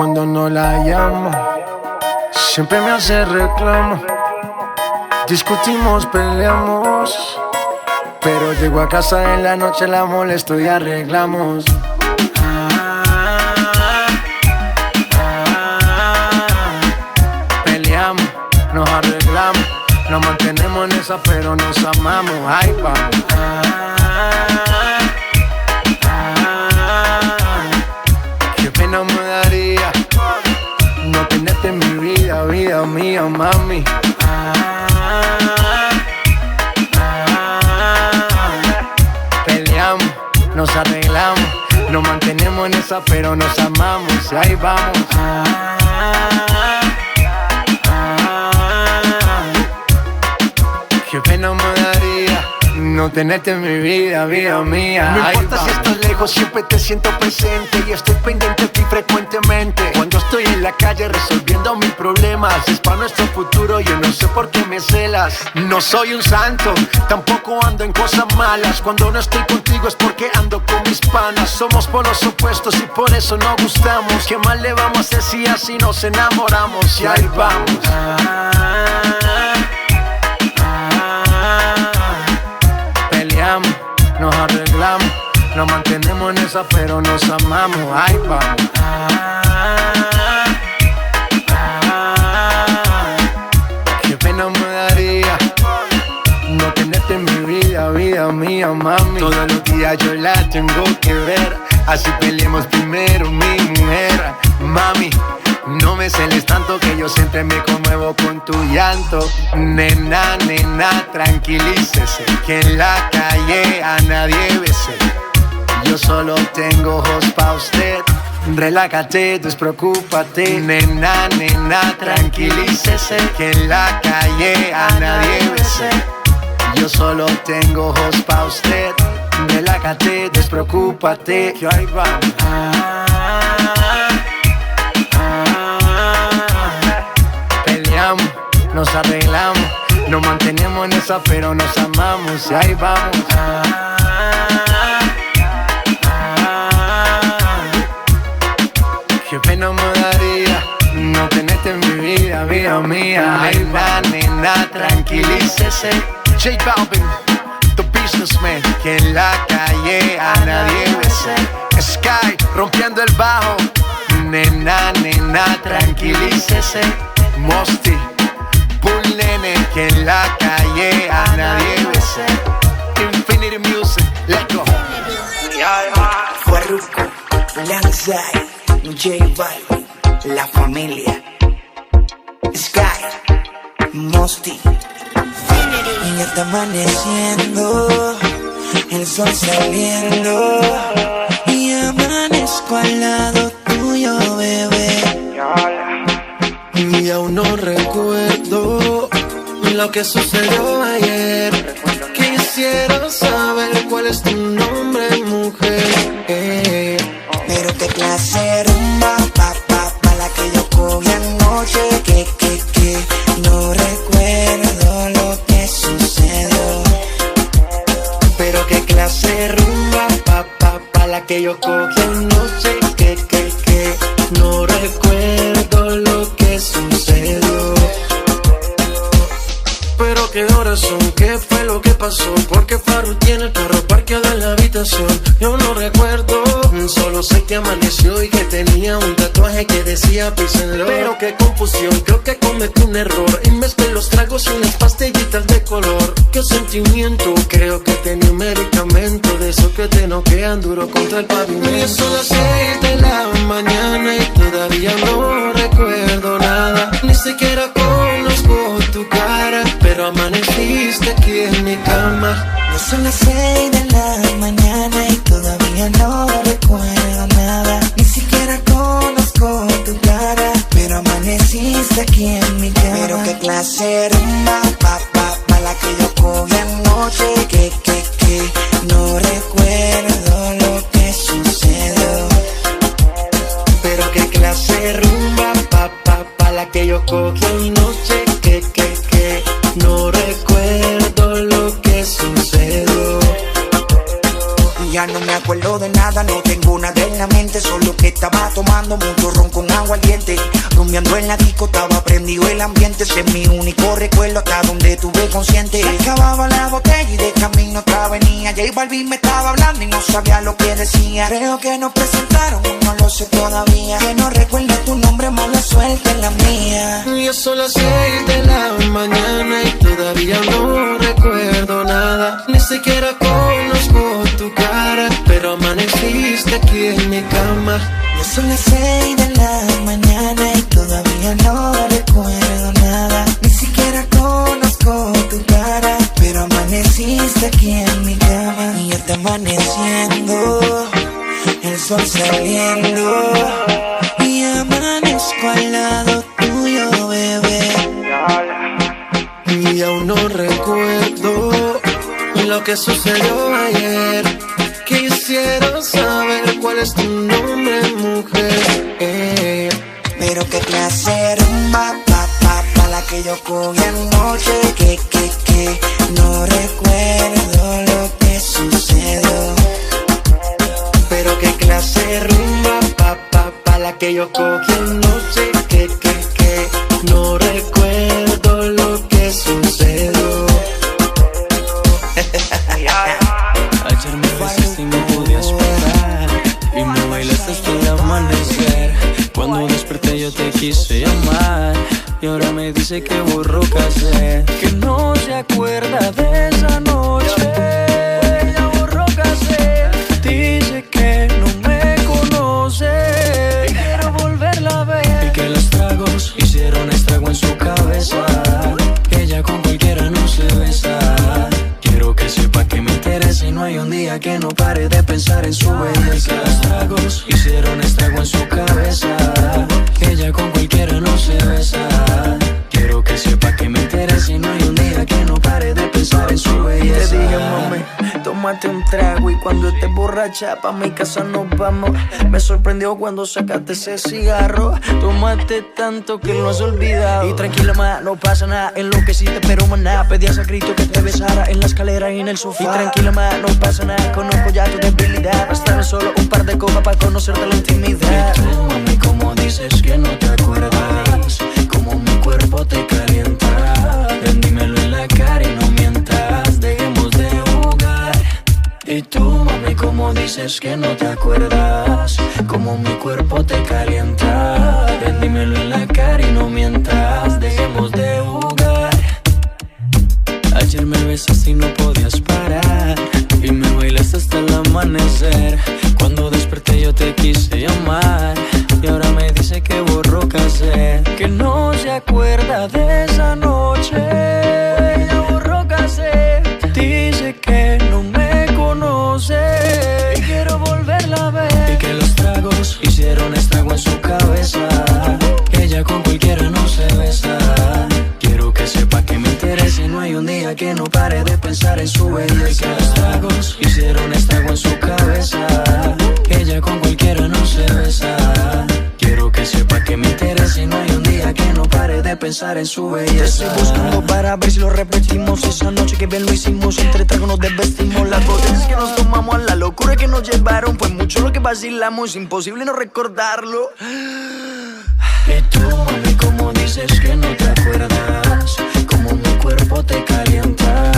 cuando no la llamo. Siempre me hace reclamo. Discutimos, peleamos, pero llego a casa en la noche, la molesto y arreglamos. Peleamos, nos arreglamos, nos mantenemos en esa, pero nos amamos. Ay, vamos. Qué pena me daría no tenerte en mi vida, vida mía, mami. Peleamos, nos arreglamos, nos mantenemos en esa, pero nos amamos. Y ahí vamos. Qué pena me daría no tenerte en mi vida, vida mía. No importa si estás lejos, siempre te siento presente y estoy pendiente de ti frecuentemente. Cuando estoy en la calle resolviendo mis problemas, es para nuestro futuro, yo no sé por qué me celas. No soy un santo, tampoco ando en cosas malas. Cuando no estoy contigo es porque ando con mis panas. Somos polos opuestos y por eso nos gustamos. ¿Qué más le vamos a hacer si así nos enamoramos? Y ahí vamos. Nos arreglamos, nos mantenemos en esa, pero nos amamos. Ay, vamos. Qué pena me daría no tenerte en mi vida, vida mía, mami. Todos los días yo la tengo que ver, así peleemos primero, mi mujer. Mami, no me celes tanto que yo siempre me conmuevo con tu llanto. Nena, nena, tranquilícese, que en la calle a nadie bese. Yo solo tengo ojos pa' usted. Relájate, despreocúpate. Nena, nena, tranquilícese, que en la calle a nadie bese. Yo solo tengo ojos pa' usted. Relájate, despreocúpate. Que ahí vamos. Nos arreglamos, nos mantenemos en esa, pero nos amamos. Y ahí vamos. Qué pena me daría no tenerte en mi vida, vida mía. Ay, va, nena, tranquilícese. J Balvin, the businessman, que en la calle a nadie bese. Sky, rompiendo el bajo. Nena, nena, tranquilícese. Mosty, Bull Nene, que en la calle a nadie bese. Infinity Music, let's go. Farruko, Lanzai, J Balvin, La Familia, Sky, Mosty. Y ya está amaneciendo, el sol saliendo, y amanezco al lado tuyo, bebé. Y aún no recuerdo lo que sucedió ayer. Quisiera saber cuál es tu nombre, mujer. Pero qué clase de rumba, pa' la que yo cogí anoche. Que no recuerdo lo que sucedió. Pero qué clase de rumba, pa' la que yo cogí anoche. Que no recuerdo lo que sucedió. Pero qué horas son, qué fue lo que pasó. Porque Farru tiene el carro parqueado en la habitación. Yo no recuerdo, solo sé que amaneció y que tenía un tatuaje que decía Peace and Love. Pero qué confusión, creo que cometí un error y mezclé los tragos y unas pastillitas de color. Qué sentimiento, creo que tenía un medicamento de esos que te noquean duro contra el pavimento. Y son las 6 de la mañana y todavía no recuerdo nada. Ni siquiera conozco tu cara, pero amaneciste aquí en mi cama. Ya son las 6 de la mañana y todavía no recuerdo nada. Ni siquiera conozco tu cara, pero amaneciste aquí en mi cama. Pero qué clase de rumba, pa' la que yo cogí anoche. Que no recuerdo lo que sucedió. Pero qué clase de rumba, pa' la que yo cogí anoche. Que no recuerdo lo que sucedió. Ya no me acuerdo de nada, no tengo nada en la mente. Solo que estaba tomando mucho ron con agua aguardiente. Rumbeando en la disco, estaba prendido el ambiente. Ese es mi único recuerdo hasta donde tuve consciente. Se acababa la botella y de camino otra venía. J Balvin me estaba hablando y no sabía lo que decía. Creo que nos presentaron, no lo sé todavía. Que no recuerdo tu nombre, mala suerte en la mía. Ya son las 6 de la mañana y todavía no recuerdo nada. Ni siquiera conozco tu cara, pero amaneciste aquí en mi cama. Ya son las 6 de la mañana y todavía no recuerdo nada. Ni siquiera conozco tu cara, pero amaneciste aquí en mi cama. Y ya está amaneciendo, el sol saliendo, y amanezco al lado tuyo, bebé. Y aún no recuerdo lo que sucedió ayer. Quisiera saber cuál es tu nombre, mujer. Pero qué clase rumba, pa, la que yo cogí anoche. Que no recuerdo lo que sucedió. Pero qué clase rumba, pa, la que yo cogí anoche. Que no recuerdo lo que sucedió. Ayer me besaste y no podía esperar, y me bailaste hasta el amanecer. Cuando desperté yo te quise llamar, y ahora me dice que borró casé, que no se acuerda de esa noche. Ya borró casé, dice que no me conoce, y quiero volverla a ver. Y que los tragos hicieron estrago en su cabeza, que ella con cualquiera no se besa. Quiero que sepa que me interesa y no hay un día que no pare de pensar en su belleza. Los tragos hicieron estrago en su cabeza, que ella con cualquiera no se besa. Quiero que sepa que me interesa y no hay un día que no pare de pensar en su belleza. Te dije, mami, tómate un trago y cuando estés borracha pa' mi casa nos vamos. Me sorprendió cuando sacaste ese cigarro. Tómate tanto que lo has olvidado. Y tranquila, ma, no pasa nada. Enloqueciste, pero maná, pedías a grito que te besara en la escalera y en el sofá. Y tranquila, ma, no pasa nada. Conozco ya tu debilidad. Bastarme solo un par de copas para conocerte la intimidad. Y tú, mami, como dices que no te acuerdas, como mi cuerpo te calienta. Ven, dímelo en la cara y no mientas, dejemos de jugar. Y tú, mami, como dices que no te acuerdas, como mi cuerpo te calienta. Ven, dímelo en la cara y no mientas, dejemos de jugar. Ayer me besaste y no podías parar, y me bailaste hasta el amanecer. Cuando desperté yo te quise llamar, y ahora me dice que borró casé, que no se acuerda de esa noche. Ella borró casé, dice que no me conoce, y quiero volverla a ver. Y que los tragos hicieron estrago en su cabeza, que ella con cualquiera no se besa. Quiero que sepa que me interesa y no hay un día que no pare de pensar en su belleza. Y que los tragos hicieron estrago en su cabeza, que ella con cualquiera no se besa. Quiero que sepa que me interesa y no hay un día que no pare de pensar en su belleza. Te estoy buscando para ver si lo repetimos. Esa noche que bien lo hicimos, entre tragos nos desvestimos. Las botellas que nos tomamos, a la locura que nos llevaron, fue mucho lo que vacilamos, es imposible no recordarlo. Y tú, mami, como dices que no te acuerdas, como mi cuerpo te calienta.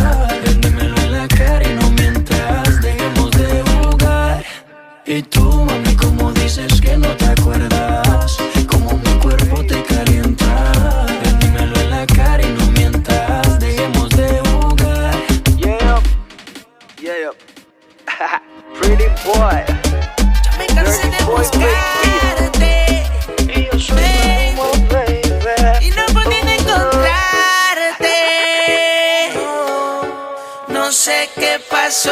Ven, dímelo en la cara y no mientas, dejemos de jugar. Y tú, mami, como dices que no te acuerdas, como mi cuerpo te calienta. Ven, dímelo en la cara y no mientas, dejemos de jugar. Yeah, yeah. Pretty boy. Me cansé de buscarte, Y yo soy como baby. y no podía encontrarte. No sé qué pasó,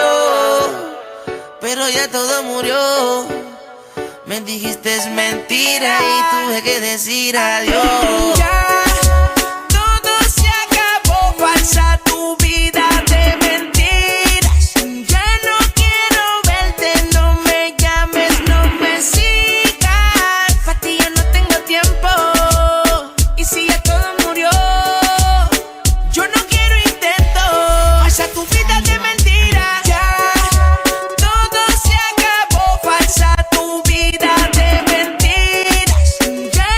pero ya todo murió. Me dijiste es mentira y tuve que decir adiós. Ya todo se acabó, falsa tu vida de mentiras. Ya no quiero verte, no me llames, no me sigas. Pa' ti ya no tengo tiempo, y si ya todo murió, yo no quiero intento. Falsa tu vida de mentiras. Ya todo se acabó, falsa tu vida de mentiras. Ya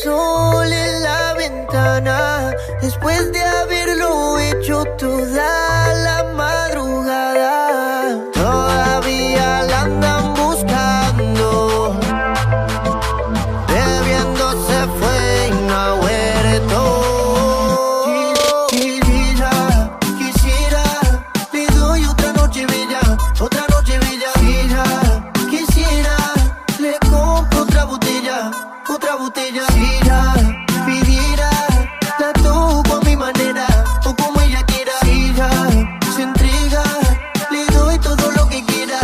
sol en la ventana, después de haberlo hecho toda la madrugada. Todavía la andan buscando, bebiendo se fue y no ha vuelto. Quisiera, le doy otra noche bella, otra noche bella. Quisiera, le compro otra botella. Si ya pidiera, la toco a mi manera o como ella quiera. Si ya se entrega, le doy todo lo que quiera.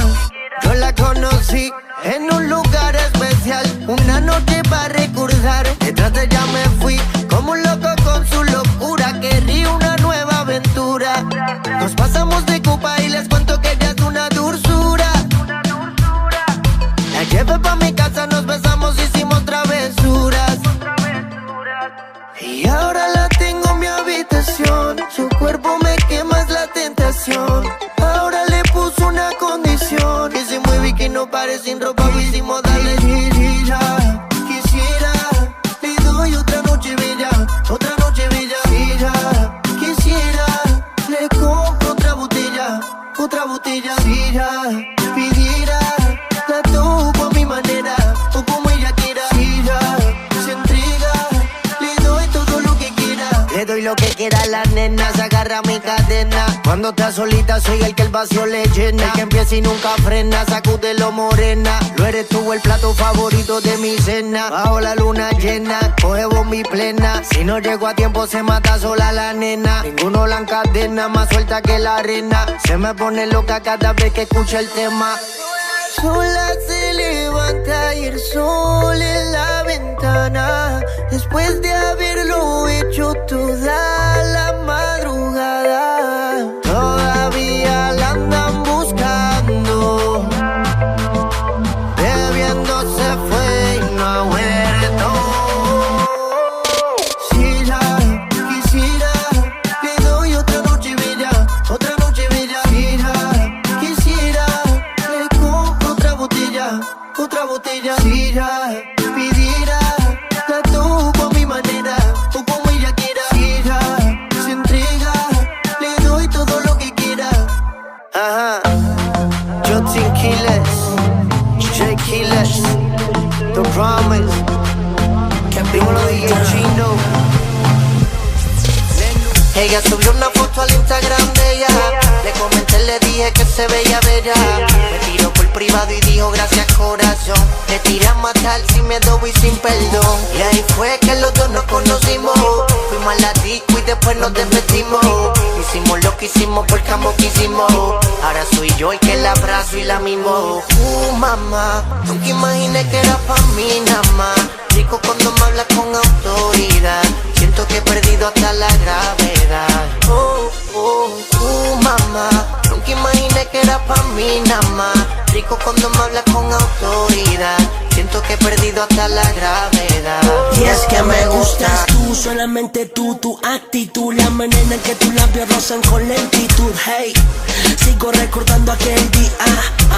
Yo la conocí en un lugar especial, una noche para recordar. Detrás de ella me fui como un loco con su locura. Quería una nueva aventura. Nos pasamos de copa y les cuento que ella es una dulzura. La llevé pa' mi casa, nos besamos, hicimos travesuras. Y ahora la tengo en mi habitación, su cuerpo me quema, es la tentación. Ahora le puso una condición, que se mueve y que no pare sin ropa, hicimos darle gira. Quisiera, le doy otra noche bella, otra noche bella. Quisiera, le compro otra botella. Si ya pidiera, la toco a mi manera o como ella quiera. Si ya se entrega, le doy todo lo que quiera. Le doy lo que quiera a la nena, se agarra mi cadena. Cuando estás solita soy el que el vacío le llena. El que empieza y nunca frena, sacúdelo morena. Lo eres tú el plato favorito de mi cena. Bajo la luna llena, coge bombi plena. Si no llego a tiempo se mata sola la nena. Ninguno la encadena, más suelta que la arena. Se me pone loca cada vez que escucha el tema. Sola se levanta y el sol en la ventana, después de haberlo hecho toda la madrugada. Todavía la andan buscando, bebiendo se fue y no ha vuelto. Si ya quisiera, le doy otra noche bella, otra noche bella. Si ya quisiera, le compro otra botella. Si ya pidiera, la toco a mi manera o como ella quiera. Si ya se entrega, le doy todo lo que quiera. Ajá. Jotin Killers, J Killers, The Promise, dímelo DJ Chino. Ella subió una foto al Instagram de ella. Le comenté, le dije que se veía bella. Me tiró por privado y dijo gracias corazón. Le tiré a matar sin miedo y sin perdón. Y ahí fue que los dos nos conocimos. Fuimos a la disco y después nos despedimos. Hicimos lo que hicimos porque ambos quisimos. Ahora soy yo el que la abrazo y la mimo. Mamá, nunca imaginé que era pa' mí nada más. Rico cuando me hablas con autoridad. Siento que he perdido hasta la gravedad. Mamá, nunca imaginé que era pa' mí nada más. Rico cuando me hablas con autoridad. Siento que he perdido hasta la gravedad. Y es que me gustas tú, solamente tú, tu actitud, la manera en que tus labios rozan con lentitud. Hey, sigo recordando aquel día,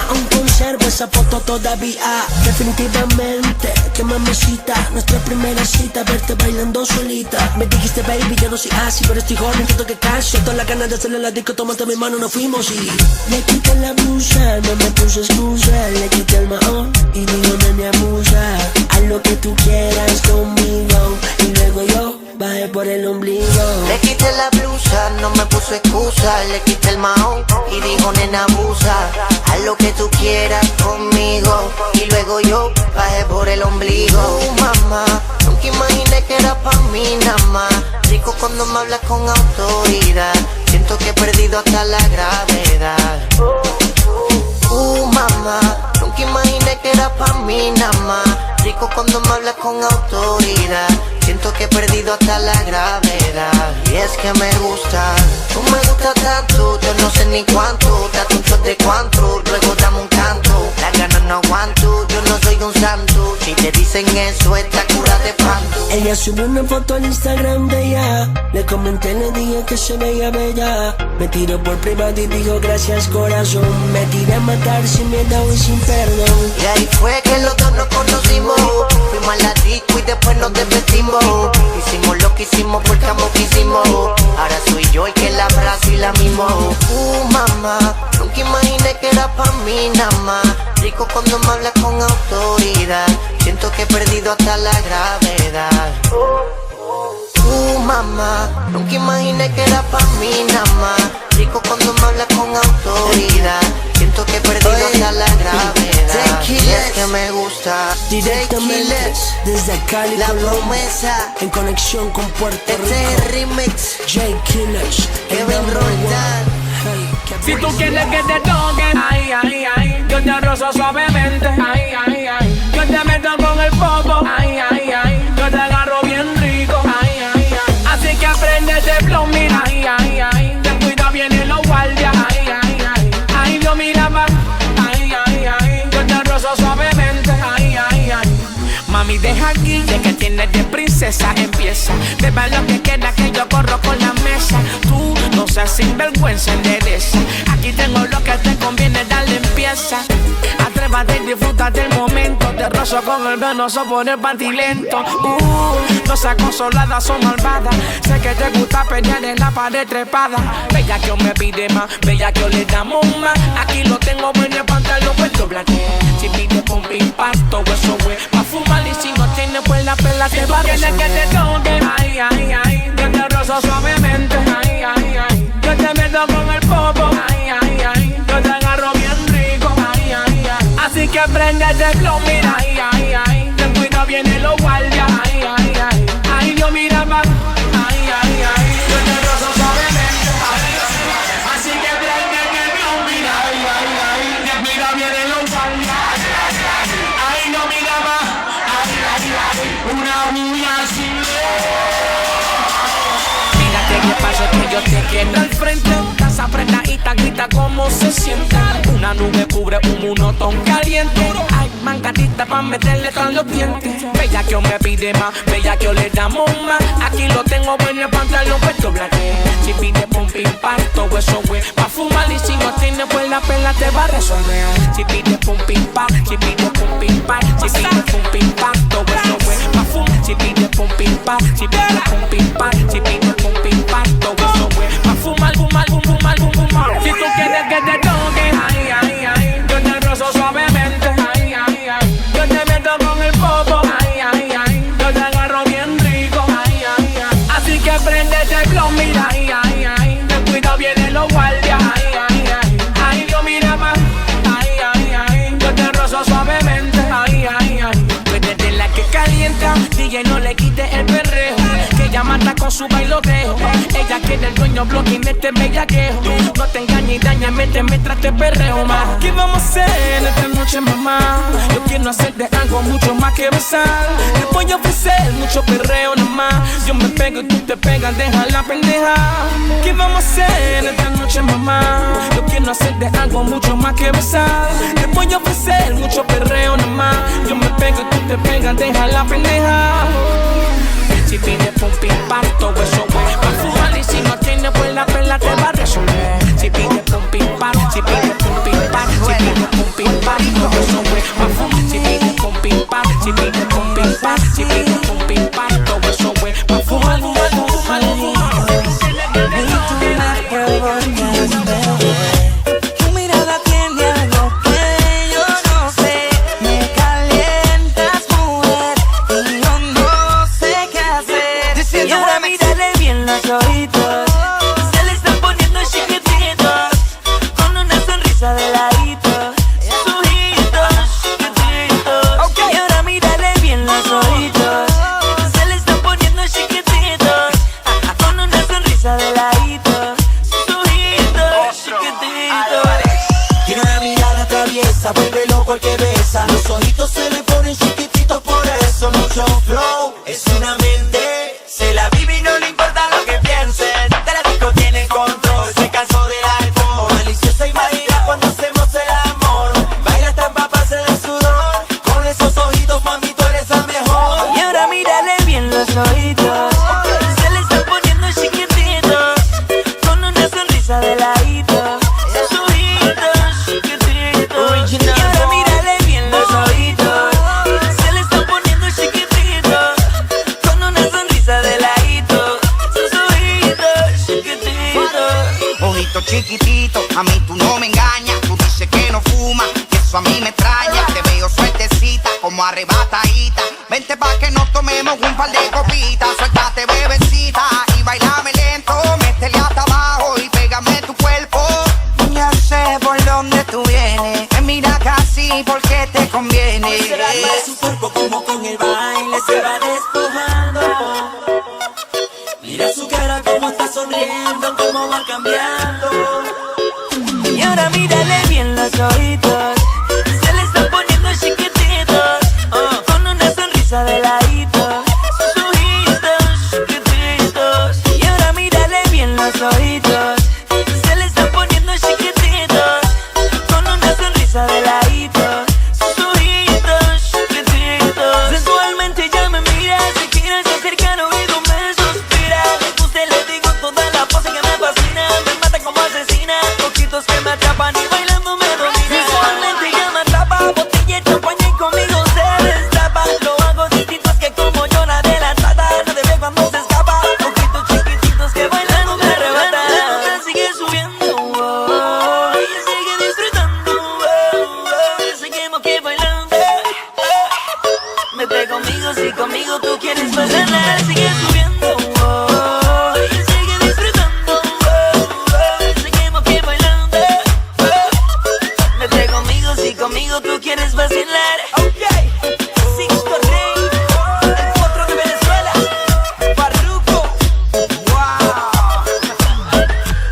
aún conservo esa foto todavía. Definitivamente, que mamacita, nuestra primera cita, verte bailando solita. Me dijiste baby, yo no soy así, pero estoy joven, siento que caso. Todas las ganas de hacerle la disco, tomaste mi mano, nos fuimos y le quité la blusa, no me puse excusa. Le quité el mahón y digo no me abusa. Haz lo que tú quieras conmigo y luego yo bajé por el ombligo. Le quité la blusa, no me puso excusa. Le quité el mahón y dijo nena abusa. Haz lo que tú quieras conmigo y luego yo bajé por el ombligo. Mamá, nunca imaginé que era pa' mí nada más. Rico cuando me hablas con autoridad. Siento que he perdido hasta la gravedad. Mamá, nunca imaginé que era pa' mí nada más. Rico cuando me hablas con autoridad. Siento que he perdido hasta la gravedad. Y es que me gusta, tú me gustas tanto. Yo no sé ni cuánto, date un shot de cuánto. Luego dame un canto, las ganas no aguanto. Yo no soy un santo, si te dicen eso esta cura de panto. Ella subió una foto al Instagram de ella. Le comenté, le dije que se veía bella. Me tiró por privado y dijo gracias corazón. Me tiré a matar sin miedo y sin perdón. Y ahí fue que los dos nos conocimos. Fuimos a la disco y después nos despedimos. hicimos. Hicimos lo que hicimos porque amor que hicimos. Ahora soy yo el que la abrazo y la mimo. Mamá, nunca imaginé que era pa' mí nada más. Rico cuando me hablas con autoridad. Siento que he perdido hasta la gravedad. Mamá, nunca imaginé que era pa' mí nada más. Rico cuando me hablas con autoridad. Siento que he perdido hasta la gravedad. Y es que me gusta. Directamente desde Cali, la Colombia, promesa en conexión con Puerto Rico. Este es el remix. J. Killers, Kevin Roldán. Si tú quieres que te toquen, ay, ay, ay, yo te rozo suavemente, ay, ay, ay, yo te meto con el popo, ay, ay, ay, yo te agarro bien rico, ay, ay, ay. Así que aprende ese flow, mira, ay, ay, ay, ten cuidado, vienen los guardias, ay, ay, ay, ay, yo mira pa, ay, ay, ay, yo te rozo suavemente, ay, ay, ay. Mami, deja aquí, de que tienes de princesa, empieza. Beba lo que queda, que yo corro con la mesa. Tú no seas sinvergüenza, endereza. Aquí tengo lo que te conviene, dale empieza. Atrévate y disfruta del momento. Te rozo con el venoso por el panty lento. No seas consolada, son malvada. Sé que te gusta pelear en la pared trepada. Bella que me pide más, bella que le damos más. Aquí lo tengo bueno, el pantalón pues doblate. Si pide con impacto, eso güey, pa' fumar. Y si no tienes pues la pela te va a resolver. Que te toque, ay, ay, ay, yo te rozo suavemente, ay, ay, ay, yo te meto con el popo, ay, ay, ay, yo te agarro bien rico, ay, ay, ay. Así que prende ese flow, mira, ay, ay, ay, ten cuidado, vienen los guardias, ay, ay, ay, ay, yo mira pa, ay, ay, ay, yo te rozo suavemente, ay, ay, así que prende ese flow, mira, ay, ay, ay, ten cuidado, vienen los guardias, ay, no mira pa, ay, ay, ay, una bulla así. ¿Qué pasa? Que yo te quiero al frente. Estás apretadita, grita como se siente. Una nube cubre un monotón caliente. Ay, mancadita pa' meterle con los dientes. Bella que me pide más, bella que le damos más. Aquí lo tengo bueno, el pantalón pues doblate. Si pide pum pim pam, todo eso güey, pa' fumar. Y si no tiene pues la pela te va a resolver. Si pide pum pim pam, si pide pum pim pam, si pide pum pim pam, todo eso güey, pa' fumar. Si pide pum pim pam, si pide pum pim pam, si pide pum pim pam, todo eso güey, pa' fumar, fumar, fumar, fumar. Si tú quieres que te toque, ay, ay, ay, yo te rozo suavemente, ay, ay, ay, yo te meto con el popo, ay, ay, ay, yo te agarro bien rico, ay, ay, ay. Así que prende ese flow, mira, ay, ay, ay, ten cuidado, vienen los guardias, ay, ay, ay, ay, yo mira más, ay, ay, ay, yo te rozo suavemente, ay, ay, ay. Pues desde la que calienta, DJ no le quite el perreo, que ella mata con su bailoteo. Ella quiere el dueño bloque en este bellaqueo. No te engañes y daña, méteme tras este perreo más. ¿Qué vamos a hacer esta noche, mamá? Yo quiero hacerte algo mucho más que besar. Te voy a ofrecer mucho perreo nomás. Yo me pego y tú te pegas, deja la pendeja. ¿Qué vamos a hacer esta noche, mamá? Yo quiero hacerte algo mucho más que besar. Te voy a ofrecer mucho perreo nomás. Yo me pego y tú te pegas, deja la pendeja. Si pide pum pim pam, todo eso güey, pa' fumar. Y si no tiene pues la pela te va a resolver. Si pide pum pim pam, si pide pum pim pam, si pide pum pim pam, todo eso güey, pa' fumar. Si pide pum pim pam, si pide pum pim pam, si pide pum pim pam, todo eso güey, pa' fumar, fumar, fumar, fumar. Tu mirada tiene algo que yo no sé. Me calientas, mujer, y yo no sé qué hacer. Y ahora mírale bien los ojitos, se le están poniendo chiquititos, con una sonrisa de ladito, sus ojitos chiquititos. Y ahora mírale bien los ojitos, se le están poniendo chiquititos, con una sonrisa de ladito, sus ojitos chiquititos. Tiene una mirada traviesa, vuelve loco al que besa. Los ojitos se le ponen chiquititos, por eso mucho flow. Es una mente, se la vive y no le importa lo que piensen. De la disco tiene control, se cansó del alcohol. Maliciosa y maligna cuando hacemos el amor. Baila hasta empaparse de sudor. Con esos ojitos, mami, tú eres la mejor. Y ahora mírale bien los ojitos, se le están poniendo chiquititos, con una sonrisa de ladito, sus ojitos chiquititos. Y ahora mírale bien los ojitos, arrebatadita. Vente pa' que nos tomemos un par de copitas. Suéltate, bebecita, y bailame lento. Métele hasta abajo y pégame tu cuerpo. Ya sé por dónde tú vienes. Mira casi porque te conviene. Su cuerpo como con el baile se va despojando. Mira su cara como está sonriendo, como va cambiando. Y ahora mírale bien los ojitos, se le están poniendo chiquititos, con una sonrisa de ladito, sus ojitos chiquititos. Y ahora mírale bien los ojitos, se le están poniendo chiquititos, con una sonrisa de ladito, sus ojitos chiquititos. Sensualmente ya me mira, si quieres acercar oído me suspira. Usted le digo toda la pose que me fascina, me mata como asesina, ojitos que me atrapan y bailando me domina. Visualmente ya me atrapa, botella de champaña y conmigo se destapa. Lo hago distinto, es que como yo nadie la trata, no te ve cuando se escapa. Ojitos chiquititos que bailando me arrebatan. La nota sigue subiendo, ella sigue disfrutando, seguimos que bailando. Vete conmigo si conmigo tú quieres pasarla. Sigue subiendo, ella sigue disfrutando, seguimos que bailando. Vete conmigo si conmigo tú quieres vacilar. Okay. Sixto Rey, el potro de Venezuela, Farruko. Wow.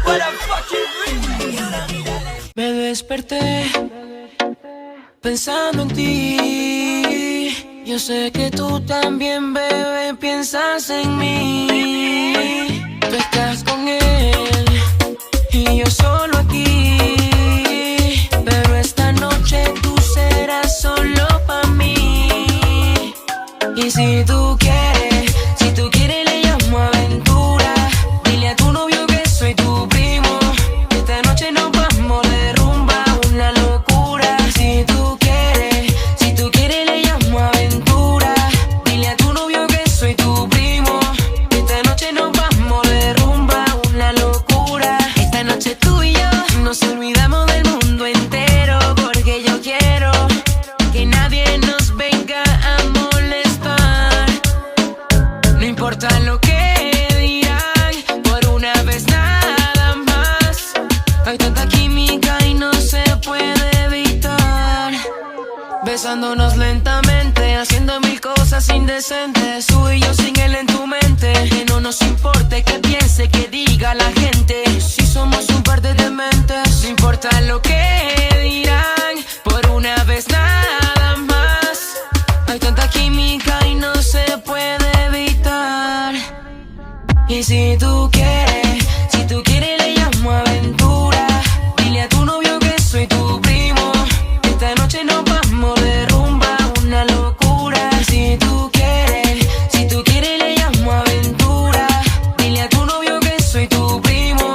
What a fucking dream. Me desperté pensando en ti. Yo sé que tú también, bebé, piensas en mí. Tú estás con él y yo solo aquí. Pero esta noche tú serás solo pa' mí. Y si tú quieres le llamo aventura. Dile a tu novio que soy tu primo. Esta noche nos vamos de rumba, una locura. Y si tú quieres le llamo aventura. Dile a tu novio que soy tu primo. Esta noche nos vamos de rumba, una locura. Esta noche tú y yo nos olvidamos del mundo entero, porque yo quiero que nadie nos venga a molestar. No importa lo que dirán, por una vez nada más. Hay tanta química y no se puede evitar. Besándonos lentamente, haciendo mil cosas indecentes. Tú y yo sin él en tu mente. Que no nos importe que piense, que diga la gente. Si somos un par de dementes. No importa lo que dirán, por una vez nada más. Hay tanta química y no se puede evitar. Y si tú quieres le llamo aventura. Dile a tu novio que soy tu primo. Esta noche nos vamos de rumba, una locura. Si tú quieres le llamo aventura. Dile a tu novio que soy tu primo.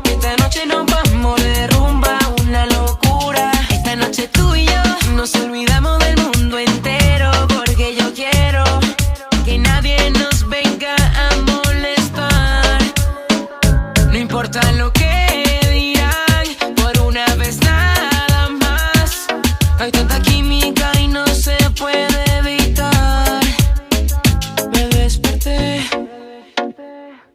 Esta noche nos vamos de rumba, una locura. Esta noche tú y yo nos olvidamos del mundo entero, porque yo quiero que nadie nos venga a molestar. No importa lo que dirán, por una vez nada más. Hay tanta química y no se puede evitar. Me desperté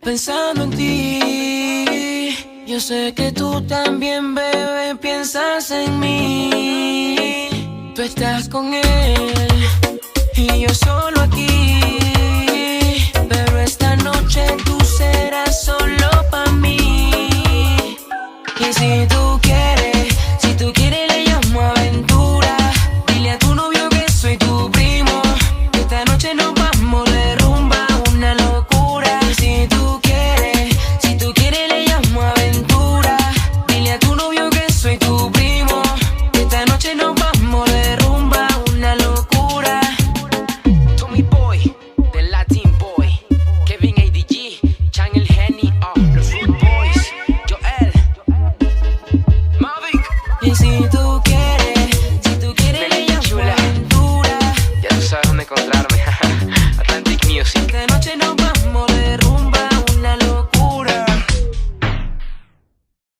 pensando en ti. Yo sé que tú también, bebé, piensas en mí. Tú estás con él y yo solo aquí. Pero esta noche tú serás solo pa' mí. Y si tú quieres le llamo aventura. Dile a tu novio que soy tu primo. Esta noche nos vamos de rumba, una locura. Y si tú quieres le llamo aventura. Dile a tu novio que soy tu primo. Esta noche nos vamos de rumba, una locura. Tommy Boy, The Latin Boy, Kevin ADG, Channel Henny, los Food Boys, Joel, Mavic. Y si tú